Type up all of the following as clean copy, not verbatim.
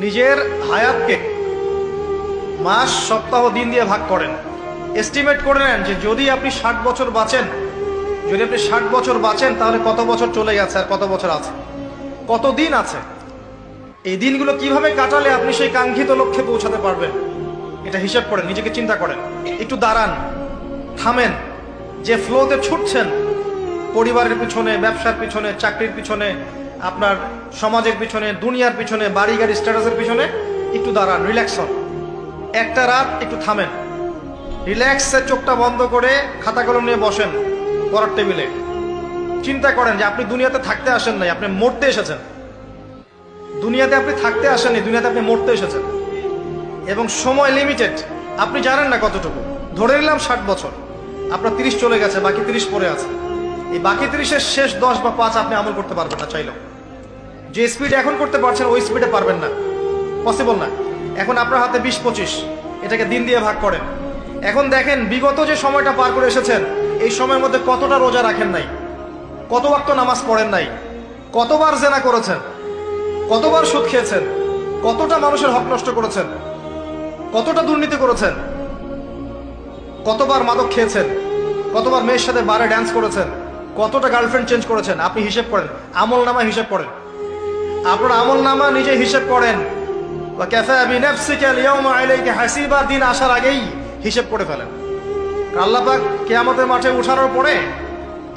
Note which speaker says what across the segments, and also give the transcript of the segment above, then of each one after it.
Speaker 1: নিজের হায়াতকে মাস, সপ্তাহ, দিন দিয়ে ভাগ করেন। এস্টিমেট করে নেন যে যদি আপনি 60 বছর বাঁচেন, তাহলে কত বছর চলে গেছে আর কত বছর আছে, কত দিন আছে। এই দিনগুলো কিভাবে কাটালে আপনি সেই কাঙ্ক্ষিত লক্ষ্যে পৌঁছাতে পারবেন, এটা হিসাব করেন, নিজেকে চিন্তা করেন। একটু দাঁড়ান, থামেন। যে ফ্লোতে ছুটছেন, পরিবারের পিছনে, ব্যবসার পিছনে, চাকরির পিছনে, আপনার সমাজের পিছনে, দুনিয়ার পিছনে, বাড়ি গাড়ি স্ট্যাটাসের পিছনে, একটু দাঁড়ান, রিল্যাক্স হন। একটা রাত একটু থামেন, রিল্যাক্সে চোখটা বন্ধ করে খাতা কলম নিয়ে বসেন পড়ার টেবিলে। চিন্তা করেন যে আপনি দুনিয়াতে থাকতে আসেন নাই, আপনি মরতে এসেছেন। দুনিয়াতে আপনি থাকতে আসেননি, দুনিয়াতে আপনি মরতে এসেছেন। এবং সময় লিমিটেড, আপনি জানেন না কতটুকু। ধরে নিলাম 60 বছর, আপনার 30 চলে গেছে, বাকি 30 পড়ে আছে। এই বাকি 30-এর শেষ 10 বা 5 আপনি আমল করতে পারবেন না চাইলেও। যে স্পিড এখন করতে পারছেন ওই স্পিডে পারবেন না, পসিবল না। এখন আপনার হাতে 20-25, এটাকে দিন দিয়ে ভাগ করেন। এখন দেখেন বিগত যে সময়টা পার করে এসেছেন, এই সময়ের মধ্যে কতটা রোজা রাখেন নাই, কত ওয়াক্ত নামাজ পড়েন নাই, কতবার জেনা করেছেন, কতবার সুদ খেয়েছেন, কতটা মানুষের হক নষ্ট করেছেন, কতটা দুর্নীতি করেছেন, কতবার মাদক খেয়েছেন, কতবার মেয়ের সাথে বারে ড্যান্স করেছেন, কতটা গার্লফ্রেন্ড চেঞ্জ করেছেন। আপনি হিসেব করেন, আমল নামা হিসেব করেন, আপনার আমল নামা নিজে হিসেব করেন। দিন আসার আগেই হিসেব করে ফেলেন। আল্লাহ পাক কিয়ামতের মাঠে উঠানোর পরে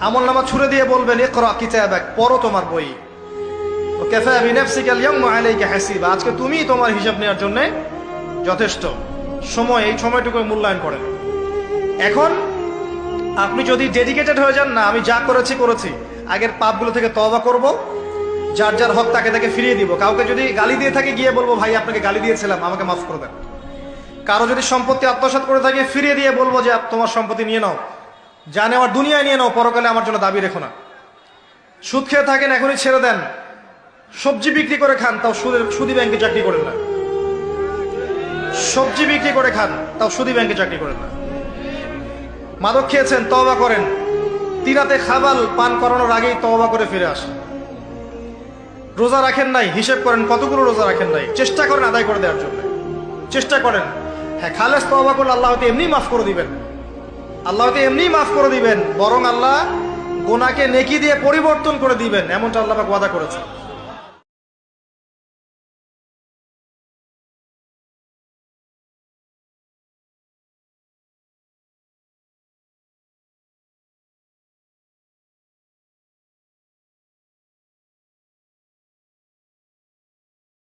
Speaker 1: আমল নামা ছুড়ে দিয়ে বলবেন, ইকরা কিতাবাক, পড়ো তোমার বই। আজকে তুমি তোমার হিসাব নেওয়ার জন্য যথেষ্ট। সময়, এই সময়টুকু মূল্যায়ন করেন। এখন আপনি যদি ডেডিকেটেড হয়ে যান, না আমি যা করেছি, আগের পাপগুলো থেকে তওবা করব, যার যার হক তাকে ফিরিয়ে দিব। কাউকে যদি গালি দিয়ে থাকে, গিয়ে বলবো ভাই আপনাকে গালি দিয়েছিলাম, আমাকে মাফ করে দেন। কারো যদি সম্পত্তি আত্মসাৎ করে থাকে, ফিরিয়ে দিয়ে বলবো যে তোমার সম্পত্তি নিয়ে নাও, যা নেওয়ার দুনিয়ায় নিয়ে নাও, পরকালে আমার জন্য দাবি রেখো না। সুদ খেয়ে থাকেন, এখনই ছেড়ে দেন। সবজি বিক্রি করে খান, তাও সুদী ব্যাংকে চাকরি করেন না। সবজি বিক্রি করে খান, তাও সুদী ব্যাংকে চাকরি করেন না। মাদক খেয়েছেন, তওবা করেন। তিরাতে খাবাল পান করানোর আগেই তওবা করে ফিরে আসেন। রোজা রাখেন নাই, হিসেব করেন কতগুলো রোজা রাখেন নাই, চেষ্টা করেন আদায় করে দেওয়ার জন্য, চেষ্টা করেন। হ্যাঁ, খালেস তওবা করলে আল্লাহ হয়তো এমনি মাফ করে দিবেন, মাফ করে দিবেন, বরং আল্লাহ গুনাহকে নেকি দিয়ে পরিবর্তন করে দিবেন, এমনটা আল্লাহ পাক ওয়াদা করেছেন।